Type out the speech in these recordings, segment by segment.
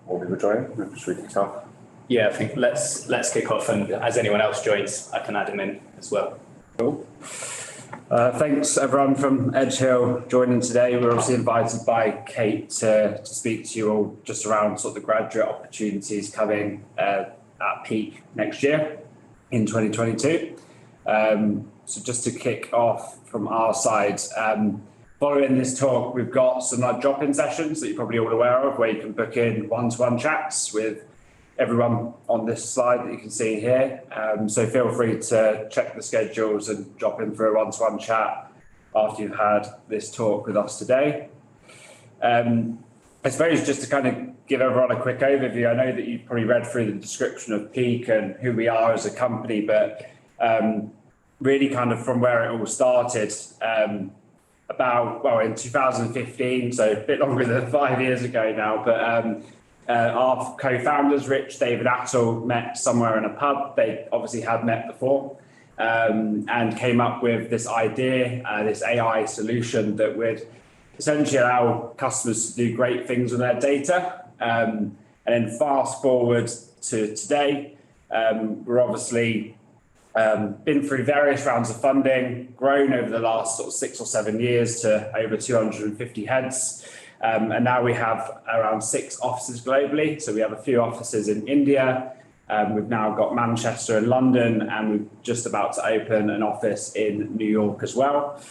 Or we were joining, should we kick off? Yeah, I think let's kick off, and as anyone else joins, I can add them in as well. Cool. Thanks everyone from Edge Hill joining today. We're obviously invited by Kate to speak to you all just around sort of the graduate opportunities coming at peak next year in 2022. So just to kick off from our side, following this talk, we've got some drop-in sessions that you're probably all aware of, where you can book in one-to-one chats with everyone on this slide that you can see here. So feel free to check the schedules and drop in for a one-to-one chat after you've had this talk with us today. I suppose just to kind of give everyone a quick overview, I know that you've probably read through the description of Peak and who we are as a company, but really kind of from where it all started, in 2015, so a bit longer than 5 years ago now, but our co-founders, Rich, David, Attal, met somewhere in a pub. They obviously had met before and came up with this idea, this AI solution that would essentially allow customers to do great things with their data. And then fast forward to today, we're obviously been through various rounds of funding, grown over the last sort of 6 or 7 years to over 250 heads. And now we have around 6 offices globally. So we have a few offices in India. We've now got Manchester and London, and we're just about to open an office in New York as well.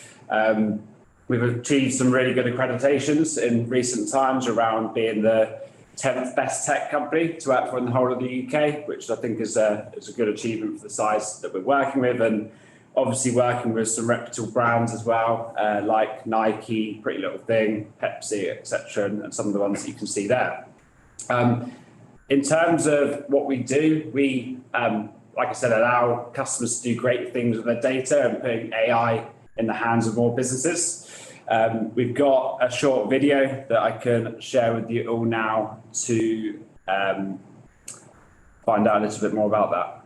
We've achieved some really good accreditations in recent times around being the 10th best tech company to work for in the whole of the UK, which I think is a good achievement for the size that we're working with, and obviously working with some reputable brands as well, like Nike, Pretty Little Thing, Pepsi, etc., and some of the ones that you can see there. In terms of what we do, we, like I said, allow customers to do great things with their data and putting AI in the hands of more businesses. We've got a short video that I can share with you all now to find out a little bit more about that.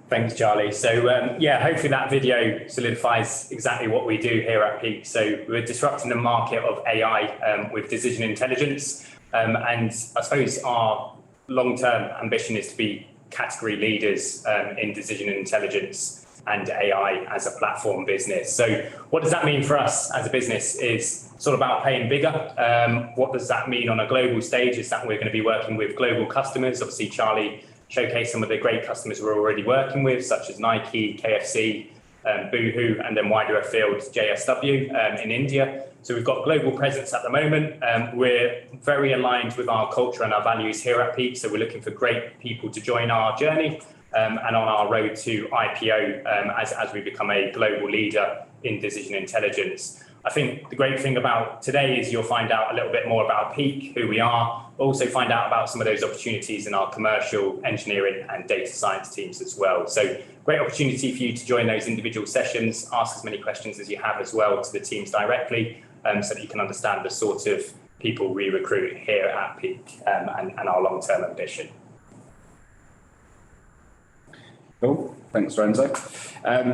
Thanks, Charlie. So hopefully that video solidifies exactly what we do here at Peak. So we're disrupting the market of AI with decision intelligence. And I suppose our long-term ambition is to be category leaders in decision intelligence and AI as a platform business. So what does that mean for us as a business is sort of about playing bigger. What does that mean on a global stage is that we're going to be working with global customers. Obviously, Charlie showcased some of the great customers we're already working with, such as Nike, KFC, Boohoo, and then wider afield, JSW in India. So we've got global presence at the moment. We're very aligned with our culture and our values here at Peak. So we're looking for great people to join our journey. and on our road to IPO as we become a global leader in decision intelligence. I think the great thing about today is you'll find out a little bit more about Peak, who we are, also find out about some of those opportunities in our commercial, engineering and data science teams as well. So great opportunity for you to join those individual sessions, ask as many questions as you have as well to the teams directly, so that you can understand the sort of people we recruit here at Peak and our long-term ambition. Cool, thanks Lorenzo.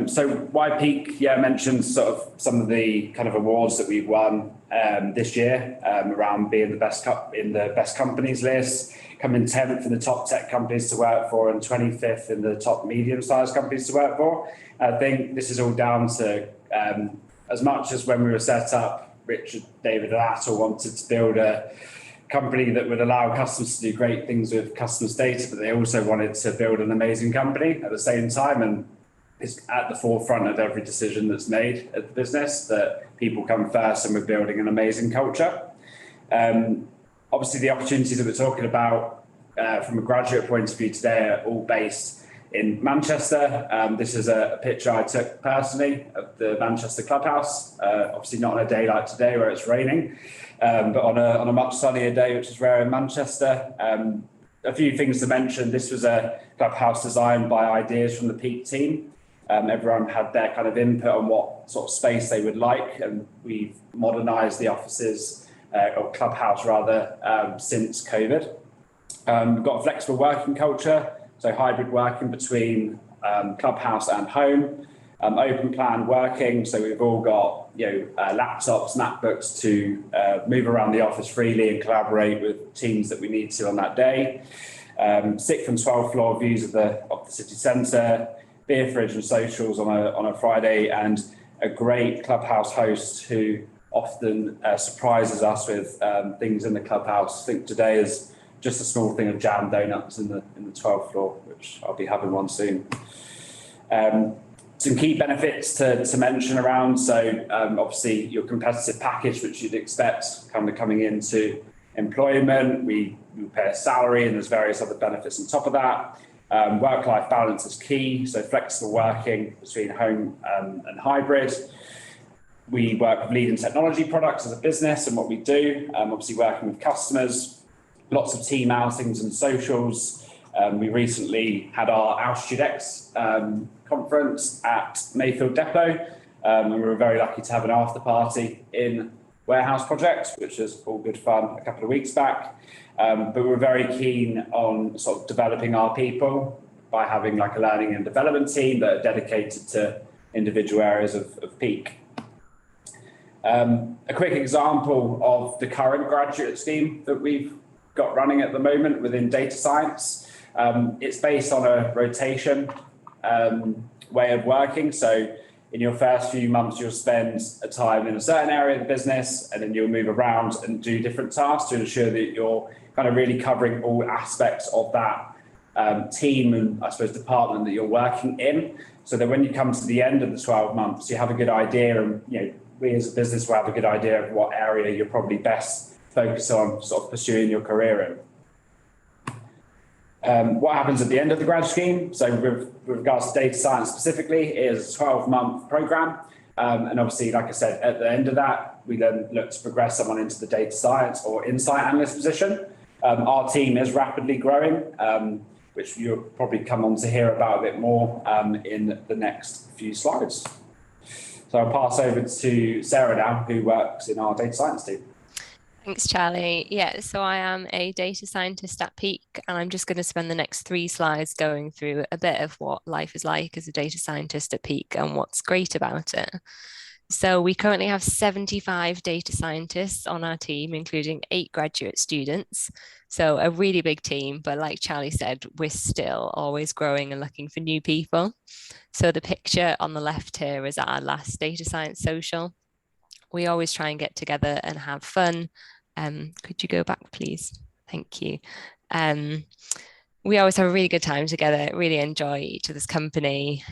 So why Peak? Yeah, I mentioned sort of some of the kind of awards that we've won this year around being the best in the best companies list, coming 10th in the top tech companies to work for and 25th in the top medium-sized companies to work for. I think this is all down to, as much as when we were set up, Richard, David and Atul wanted to build a company that would allow customers to do great things with customers' data, but they also wanted to build an amazing company at the same time. And it's at the forefront of every decision that's made at the business that people come first and we're building an amazing culture. Obviously, the opportunities that we're talking about from a graduate point of view today are all based in Manchester. This is a picture I took personally of the Manchester clubhouse, obviously not on a day like today where it's raining. But on a much sunnier day, which is rare in Manchester. A few things to mention. This was a clubhouse designed by ideas from the Peak team. Everyone had their kind of input on what sort of space they would like, and we've modernised the offices, or clubhouse rather, since COVID. We've got a flexible working culture, so hybrid working between clubhouse and home. Open plan working, so we've all got laptops, MacBooks to move around the office freely and collaborate with teams that we need to on that day. 6th and 12th floor views of the city centre, beer fridge and socials on a Friday, and a great clubhouse host who often surprises us with things in the clubhouse. I think today is just a small thing of jam donuts in the 12th floor, which I'll be having one soon. Some key benefits to mention around. So obviously your competitive package, which you'd expect kind of coming into employment. We pay a salary and there's various other benefits on top of that. Work-life balance is key. So flexible working between home and hybrid. We work with leading technology products as a business and what we do. Obviously working with customers, lots of team outings and socials. We recently had our Altitude X conference at Mayfield Depot, and we were very lucky to have an after party in Warehouse Project, which was all good fun a couple of weeks back. But we're very keen on sort of developing our people by having like a learning and development team that are dedicated to individual areas of Peak. A quick example of the current graduate scheme that we've got running at the moment within data science. It's based on a rotation way of working. So in your first few months, you'll spend a time in a certain area of the business, and then you'll move around and do different tasks to ensure that you're kind of really covering all aspects of that team and I suppose department that you're working in. So that when you come to the end of the 12 months, you have a good idea, and we as a business will have a good idea of what area you're probably best focused on sort of pursuing your career in. What happens at the end of the grad scheme? So with regards to data science specifically, it is a 12-month program. And obviously, like I said, at the end of that, we then look to progress someone into the data science or insight analyst position. Our team is rapidly growing, which you'll probably come on to hear about a bit more in the next few slides. So I'll pass over to Sarah now, who works in our data science team. Thanks, Charlie. Yeah, so I am a data scientist at Peak, and I'm just going to spend the next 3 slides going through a bit of what life is like as a data scientist at Peak and what's great about it. So we currently have 75 data scientists on our team, including 8 graduate students. So a really big team, but like Charlie said, we're still always growing and looking for new people. So the picture on the left here is our last data science social. We always try and get together and have fun. Could you go back, please? Thank you. We always have a really good time together, really enjoy each other's company.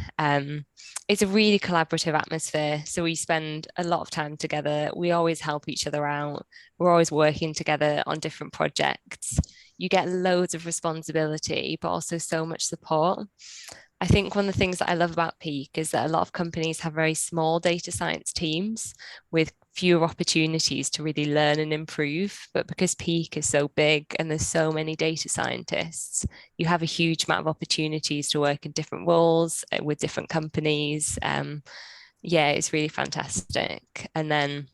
It's a really collaborative atmosphere, so we spend a lot of time together. We always help each other out. We're always working together on different projects. you get loads of responsibility, but also so much support. I think one of the things that I love about Peak is that a lot of companies have very small data science teams with fewer opportunities to really learn and improve. But because Peak is so big and there's so many data scientists, you have a huge amount of opportunities to work in different roles with different companies. Yeah, it's really fantastic. And then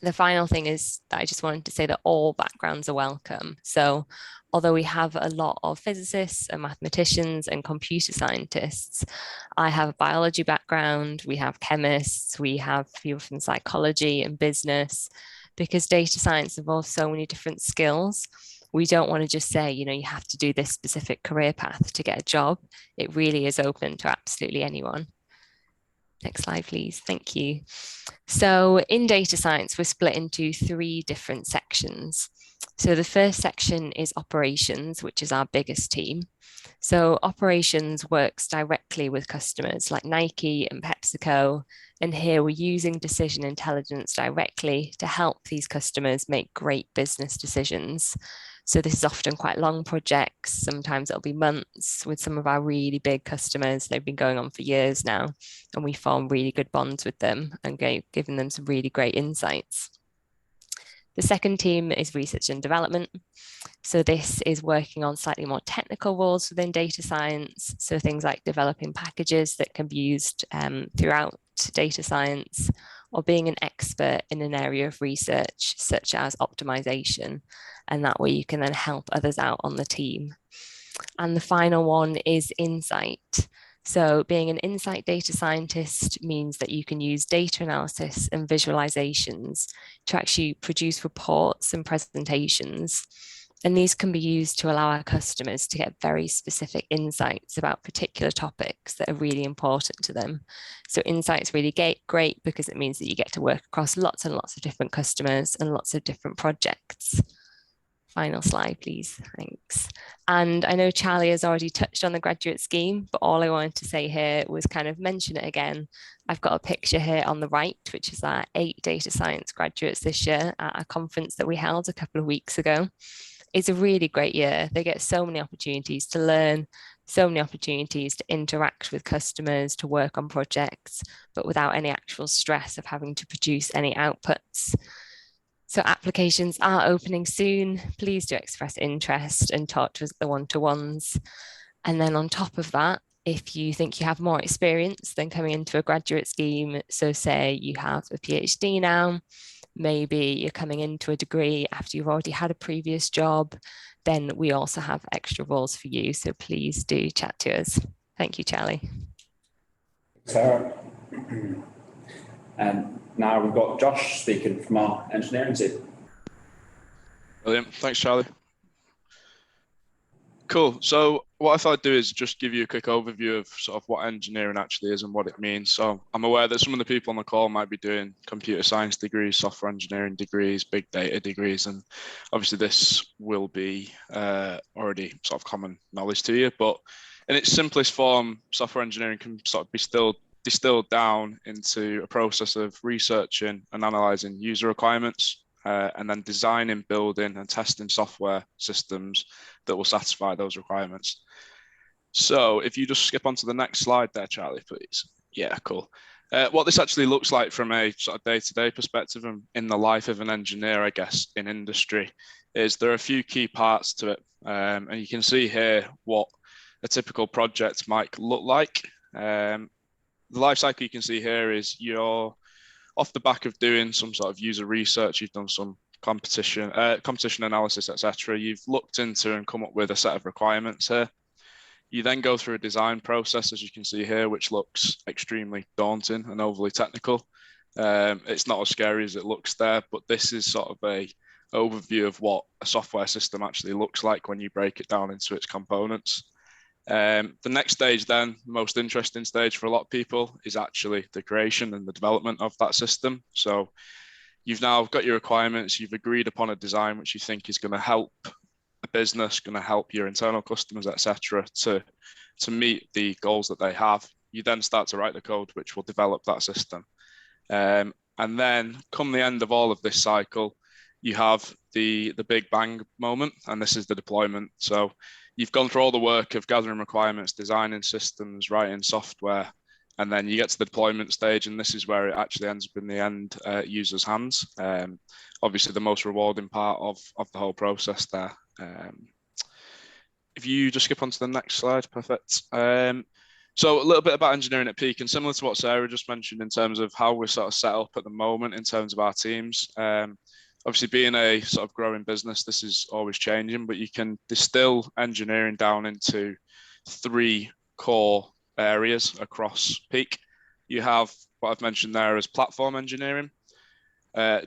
the final thing is that I just wanted to say that all backgrounds are welcome. So although we have a lot of physicists and mathematicians and computer scientists, I have a biology background, we have chemists, we have people from psychology and business, because data science involves so many different skills. We don't want to just say, you have to do this specific career path to get a job. It really is open to absolutely anyone. Next slide, please. Thank you. So in data science, we're split into 3 different sections. So the first section is operations, which is our biggest team. So operations works directly with customers like Nike and PepsiCo. And here we're using decision intelligence directly to help these customers make great business decisions. So this is often quite long projects. Sometimes it'll be months with some of our really big customers. They've been going on for years now, and we form really good bonds with them and giving them some really great insights. The second team is research and development. So this is working on slightly more technical roles within data science. So things like developing packages that can be used throughout data science, or being an expert in an area of research, such as optimization. And that way you can then help others out on the team. And the final one is insight. So being an insight data scientist means that you can use data analysis and visualizations to actually produce reports and presentations. And these can be used to allow our customers to get very specific insights about particular topics that are really important to them. So insight's really great because it means that you get to work across lots and lots of different customers and lots of different projects. Final slide, please. Thanks. And I know Charlie has already touched on the graduate scheme, but all I wanted to say here was kind of mention it again. I've got a picture here on the right, which is our 8 data science graduates this year at a conference that we held a couple of weeks ago. It's a really great year. They get so many opportunities to learn, so many opportunities to interact with customers, to work on projects, but without any actual stress of having to produce any outputs. So applications are opening soon. Please do express interest and talk to us at the one-to-ones. And then on top of that, if you think you have more experience than coming into a graduate scheme, so say you have a PhD now, maybe you're coming into a degree after you've already had a previous job, then we also have extra roles for you. So please do chat to us. Thank you, Charlie. Sarah. And now we've got Josh speaking from our engineering team. Brilliant. Thanks, Charlie. Cool. So what I thought I'd do is just give you a quick overview of sort of what engineering actually is and what it means. So I'm aware that some of the people on the call might be doing computer science degrees, software engineering degrees, big data degrees, and obviously this will be already sort of common knowledge to you. But in its simplest form, software engineering can sort of be distilled down into a process of researching and analysing user requirements, and then designing, building and testing software systems that will satisfy those requirements. So if you just skip onto the next slide there, Charlie, please. Yeah, cool. What this actually looks like from a sort of day-to-day perspective and in the life of an engineer, I guess, in industry, is there are a few key parts to it. And you can see here what a typical project might look like. The life cycle you can see here is you're off the back of doing some sort of user research, you've done some competition analysis, etc. You've looked into and come up with a set of requirements here. You then go through a design process, as you can see here, which looks extremely daunting and overly technical. It's not as scary as it looks there, but this is sort of a overview of what a software system actually looks like when you break it down into its components. The next stage then, the most interesting stage for a lot of people, is actually the creation and the development of that system. So you've now got your requirements, you've agreed upon a design which you think is going to help a business, going to help your internal customers, etc., to meet the goals that they have. You then start to write the code which will develop that system. And then come the end of all of this cycle, you have the big bang moment, and this is the deployment. So you've gone through all the work of gathering requirements, designing systems, writing software, and then you get to the deployment stage, and this is where it actually ends up in the end users' hands. Obviously, the most rewarding part of the whole process there. If you just skip on to the next slide, perfect. So a little bit about engineering at Peak, and similar to what Sarah just mentioned in terms of how we're sort of set up at the moment in terms of our teams. Obviously, being a sort of growing business, this is always changing, but you can distill engineering down into 3 core areas across Peak. You have what I've mentioned there as platform engineering.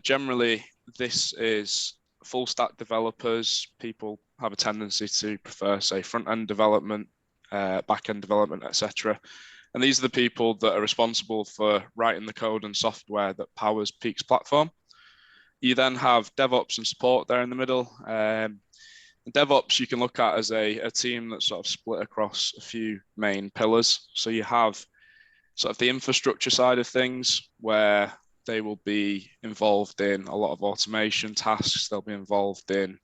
Generally, this is full stack developers. People have a tendency to prefer, say, front end development, back end development, etc. And these are the people that are responsible for writing the code and software that powers Peak's platform. You then have Devops and Support there in the middle. DevOps you can look at as a team that's sort of split across a few main pillars. So you have sort of the infrastructure side of things, where they will be involved in a lot of automation tasks. They'll be involved in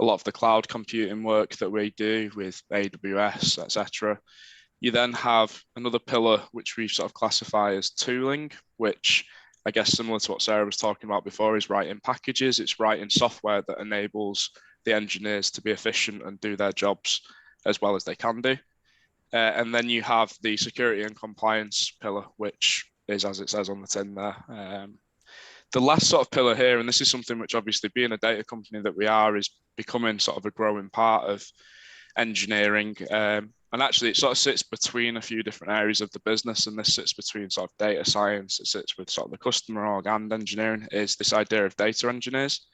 a lot of the cloud computing work that we do with AWS, etc. You then have another pillar, which we sort of classify as tooling, which I guess similar to what Sarah was talking about before, is writing packages. It's writing software that enables the engineers to be efficient and do their jobs as well as they can do. And then you have the security and compliance pillar, which is, as it says on the tin there. The last sort of pillar here, and this is something which obviously being a data company that we are, is becoming sort of a growing part of engineering. And actually it sort of sits between a few different areas of the business, and this sits between sort of data science, it sits with sort of the customer org and engineering, is this idea of data engineers.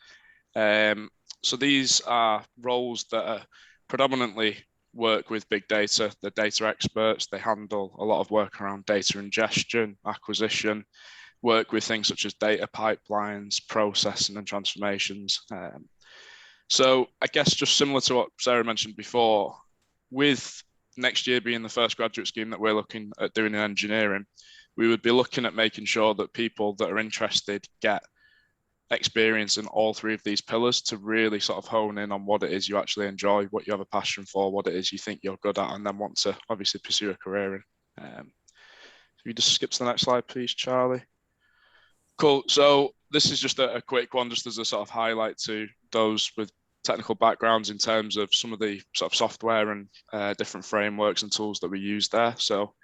So these are roles that are predominantly work with big data. They're data experts. They handle a lot of work around data ingestion, acquisition, work with things such as data pipelines, processing and transformations. So I guess just similar to what Sarah mentioned before, with next year being the first graduate scheme that we're looking at doing in engineering, we would be looking at making sure that people that are interested get experience in all 3 of these pillars to really sort of hone in on what it is you actually enjoy, what you have a passion for, what it is you think you're good at, and then want to obviously pursue a career in. If you just skip to the next slide, please, Charlie. Cool. So this is just a quick one, just as a sort of highlight to those with technical backgrounds in terms of some of the sort of software and different frameworks and tools that we use there. So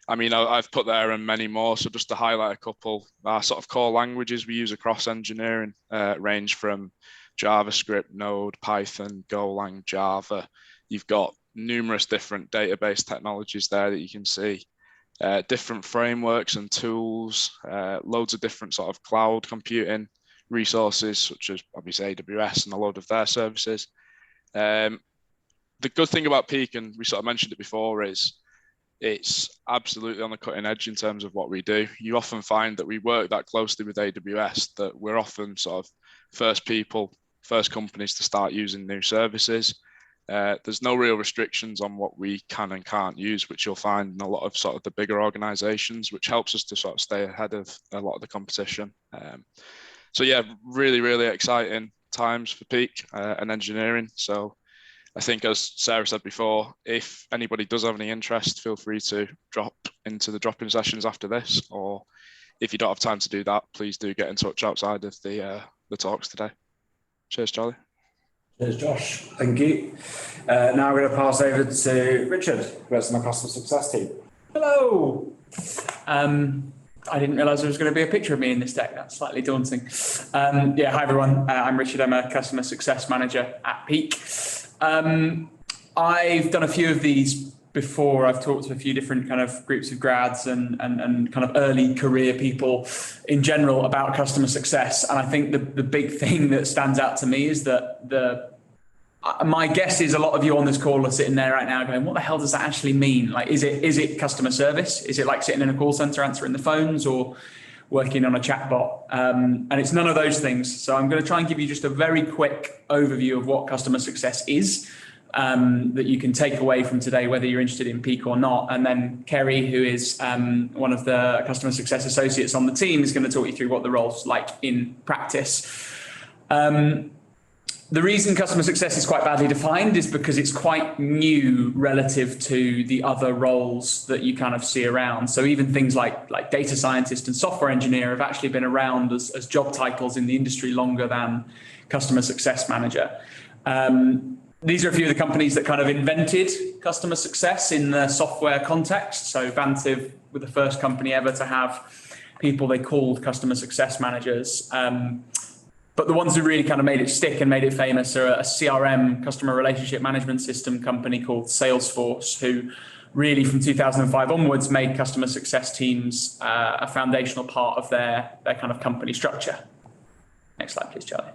I mean, I've put there and many more. So just to highlight a couple, our sort of core languages we use across engineering range from JavaScript, Node, Python, Golang, Java. You've got numerous different database technologies there that you can see, different frameworks and tools, loads of different sort of cloud computing resources, such as obviously AWS and a load of their services. The good thing about Peak, and we sort of mentioned it before, is it's absolutely on the cutting edge in terms of what we do. You often find that we work that closely with AWS that we're often sort of first companies to start using new services. There's no real restrictions on what we can and can't use, which you'll find in a lot of sort of the bigger organizations, which helps us to sort of stay ahead of a lot of the competition. So yeah, really, really exciting times for Peak and engineering. So I think, as Sarah said before, if anybody does have any interest, feel free to drop into the drop-in sessions after this, or if you don't have time to do that, please do get in touch outside of the talks today. Cheers, Charlie. Cheers, Josh. Thank you. Now we're going to pass over to Richard, who works on the customer success team. Hello. I didn't realise there was going to be a picture of me in this deck. That's slightly daunting. Yeah, hi everyone. I'm Richard. I'm a customer success manager at Peak. I've done a few of these before. I've talked to a few different kind of groups of grads and kind of early career people in general about customer success. And I think the big thing that stands out to me is that my guess is a lot of you on this call are sitting there right now going, what the hell does that actually mean? Like, is it customer service? Is it like sitting in a call center answering the phones, or working on a chatbot? And it's none of those things. So I'm going to try and give you just a very quick overview of what customer success is, that you can take away from today, whether you're interested in Peak or not. And then Kerry, who is one of the customer success associates on the team, is going to talk you through what the role's like in practice. The reason customer success is quite badly defined is because it's quite new relative to the other roles that you kind of see around. So even things like data scientist and software engineer have actually been around as job titles in the industry longer than customer success manager. These are a few of the companies that kind of invented customer success in the software context. So Vantiv were the first company ever to have people they called customer success managers. But the ones who really kind of made it stick and made it famous are a CRM, customer relationship management system company called Salesforce, who really from 2005 onwards made customer success teams a foundational part of their kind of company structure. Next slide, please, Charlie.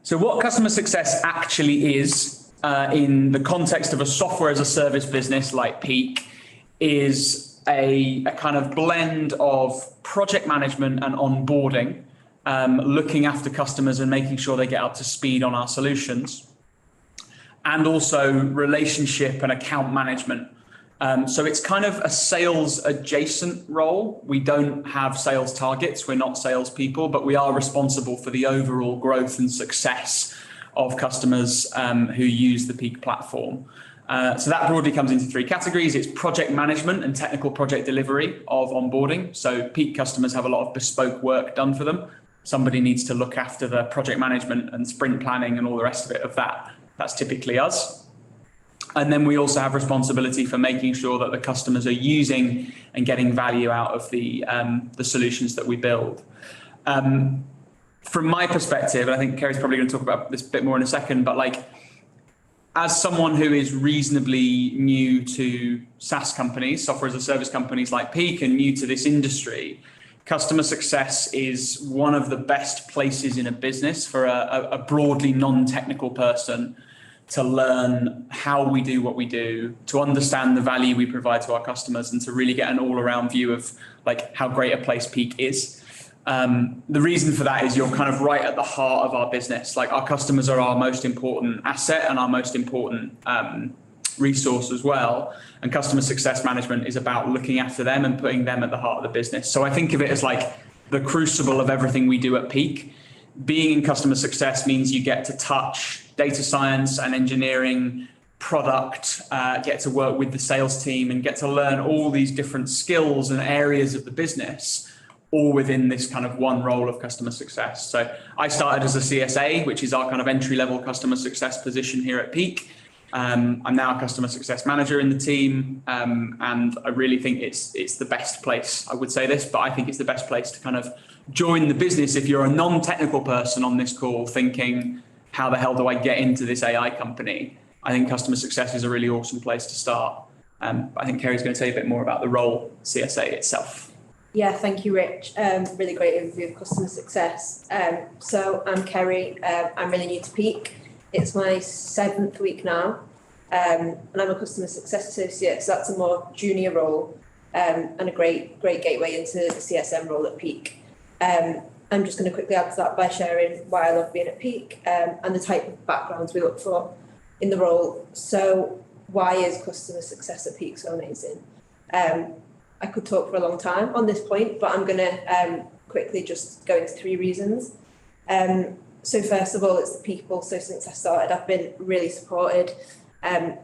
So what customer success actually is in the context of a software as a service business like Peak is a kind of blend of project management and onboarding, looking after customers and making sure they get up to speed on our solutions, and also relationship and account management. So it's kind of a sales adjacent role. We don't have sales targets. We're not salespeople, but we are responsible for the overall growth and success of customers who use the Peak platform. So that broadly comes into three categories. It's project management and technical project delivery of onboarding. So Peak customers have a lot of bespoke work done for them. Somebody needs to look after the project management and sprint planning and all the rest of it of that. That's typically us. And then we also have responsibility for making sure that the customers are using and getting value out of the solutions that we build. From my perspective, and I think Kerry's probably going to talk about this a bit more in a second, but like, as someone who is reasonably new to SaaS companies, software as a service companies like Peak, and new to this industry, customer success is one of the best places in a business for a broadly non-technical person to learn how we do what we do, to understand the value we provide to our customers, and to really get an all-around view of like how great a place Peak is. The reason for that is you're kind of right at the heart of our business. Like, our customers are our most important asset and our most important resource as well. And customer success management is about looking after them and putting them at the heart of the business. So I think of it as like the crucible of everything we do at Peak. Being in customer success means you get to touch data science and engineering, product, get to work with the sales team and get to learn all these different skills and areas of the business, all within this kind of one role of customer success. So I started as a CSA, which is our kind of entry-level customer success position here at Peak. I'm now a customer success manager in the team, and I really think it's the best place. I would say this, but I think it's the best place to kind of join the business if you're a non-technical person on this call thinking, how the hell do I get into this AI company? I think customer success is a really awesome place to start. I think Kerry's going to tell you a bit more about the role CSA itself. Yeah, thank you, Rich. Really great overview of customer success. So I'm Kerry. I'm really new to Peak. It's my 7th week now, and I'm a customer success associate, so that's a more junior role, and a great gateway into the CSM role at Peak. I'm just going to quickly add to that by sharing why I love being at Peak, and the type of backgrounds we look for in the role. So why is customer success at Peak so amazing? I could talk for a long time on this point, but I'm going to quickly just go into 3 reasons. So first of all, it's the people. So since I started, I've been really supported,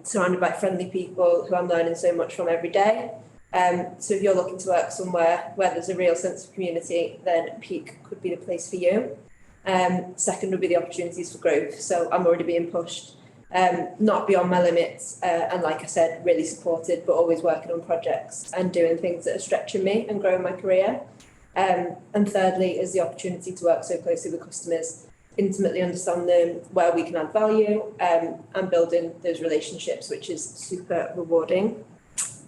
surrounded by friendly people who I'm learning so much from every day. So if you're looking to work somewhere where there's a real sense of community, then Peak could be the place for you. Second would be the opportunities for growth. So I'm already being pushed, not beyond my limits, and like I said, really supported, but always working on projects and doing things that are stretching me and growing my career. And thirdly is the opportunity to work so closely with customers, intimately understand them, where we can add value, and building those relationships, which is super rewarding.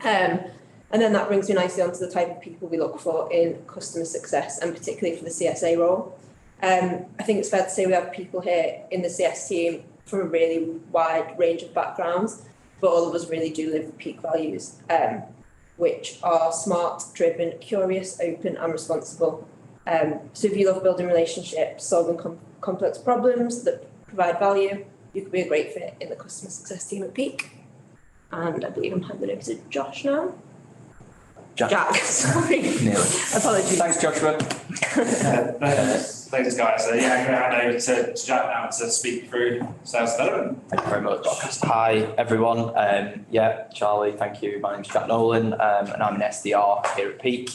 And then that brings me nicely onto the type of people we look for in customer success, and particularly for the CSA role. I think it's fair to say we have people here in the CS team from a really wide range of backgrounds, but all of us really do live the Peak values, which are smart, driven, curious, open, and responsible. So if you love building relationships, solving complex problems that provide value, you could be a great fit in the customer success team at Peak. And I believe I'm handing over to Josh now. Jack, sorry. Nearly. Apologies. Thanks, Joshua. Thanks, guys. So yeah, I'm going to hand over to Jack now to speak through sales development. Thank you very much. Hi, everyone. Charlie, thank you. My name's Jack Nolan, and I'm an SDR here at Peak.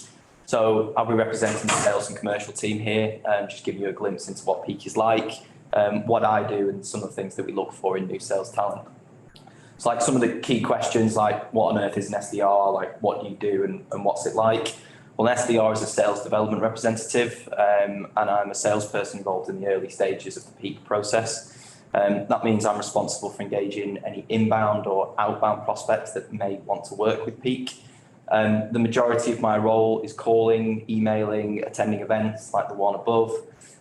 So I'll be representing the sales and commercial team here, just giving you a glimpse into what Peak is like, what I do, and some of the things that we look for in new sales talent. So like some of the key questions, like what on earth is an SDR, like what do you do and what's it like? Well, an SDR is a sales development representative, and I'm a salesperson involved in the early stages of the Peak process. That means I'm responsible for engaging any inbound or outbound prospects that may want to work with Peak. The majority of my role is calling, emailing, attending events like the one above,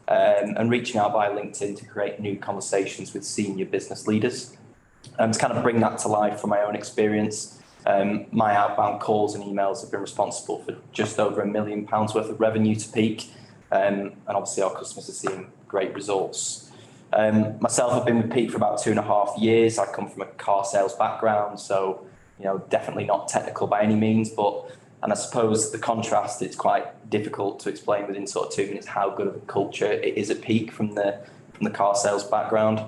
and reaching out via LinkedIn to create new conversations with senior business leaders. To kind of bring that to life from my own experience, my outbound calls and emails have been responsible for just over £1 million worth of revenue to Peak, and obviously our customers are seeing great results. Myself, I've been with Peak for about 2.5 years. I come from a car sales background, so definitely not technical by any means, and I suppose the contrast, it's quite difficult to explain within sort of 2 minutes how good of a culture it is at Peak from the car sales background.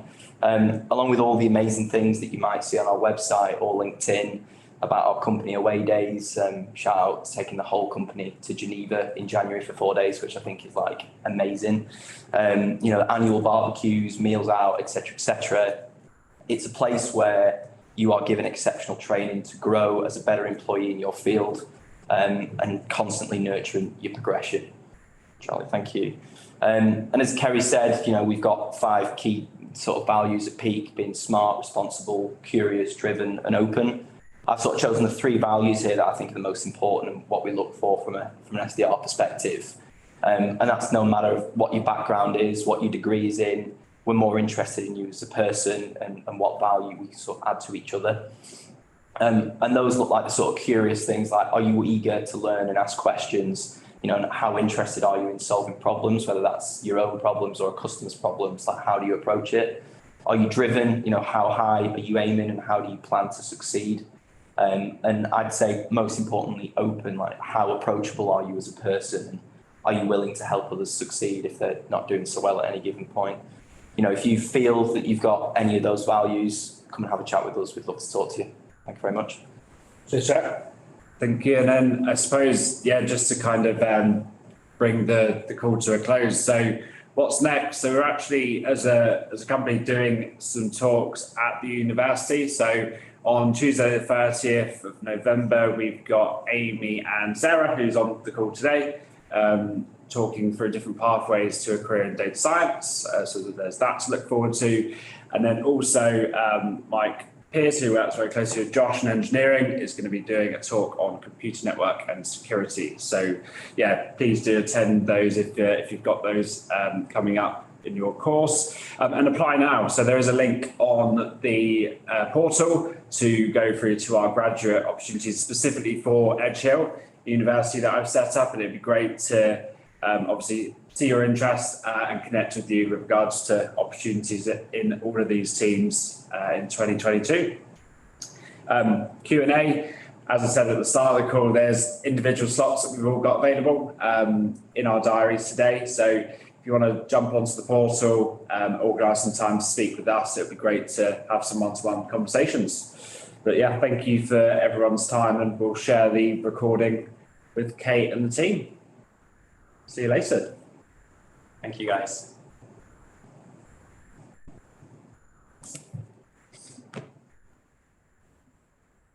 Along with all the amazing things that you might see on our website or LinkedIn about our company away days, shout out to taking the whole company to Geneva in January for 4 days, which I think is like amazing. Annual barbecues, meals out, etc., etc. It's a place where you are given exceptional training to grow as a better employee in your field, and constantly nurturing your progression. Charlie, thank you. And as Kerry said, we've got 5 key sort of values at Peak: being smart, responsible, curious, driven, and open. I've sort of chosen the 3 values here that I think are the most important and what we look for from an SDR perspective. And that's no matter what your background is, what your degree is in. We're more interested in you as a person and what value we can sort of add to each other. And those look like the sort of curious things, like, are you eager to learn and ask questions? And how interested are you in solving problems, whether that's your own problems or a customer's problems? Like, how do you approach it? Are you driven? How high are you aiming and how do you plan to succeed? And I'd say most importantly, open, like how approachable are you as a person? Are you willing to help others succeed if they're not doing so well at any given point? If you feel that you've got any of those values, come and have a chat with us. We'd love to talk to you. Thank you very much. Cheers, Jack. Thank you. And then I suppose, just to kind of bring the call to a close. So what's next? So we're actually, as a company, doing some talks at the university. So on Tuesday, the 30th of November, we've got Amy and Sarah, who's on the call today, talking through different pathways to a career in data science. So there's that to look forward to. And then also Mike Pierce, who works very closely with Josh in engineering, is going to be doing a talk on computer network and security. So please do attend those if you've got those coming up in your course, and apply now. So there is a link on the portal to go through to our graduate opportunities specifically for Edge Hill University that I've set up, and it'd be great to obviously see your interest and connect with you with regards to opportunities in all of these teams in 2022. Q&A, as I said at the start of the call, there's individual slots that we've all got available in our diaries today. So if you want to jump onto the portal, organise some time to speak with us, it'd be great to have some one-to-one conversations. But thank you for everyone's time, and we'll share the recording with Kate and the team. See you later. Thank you, guys.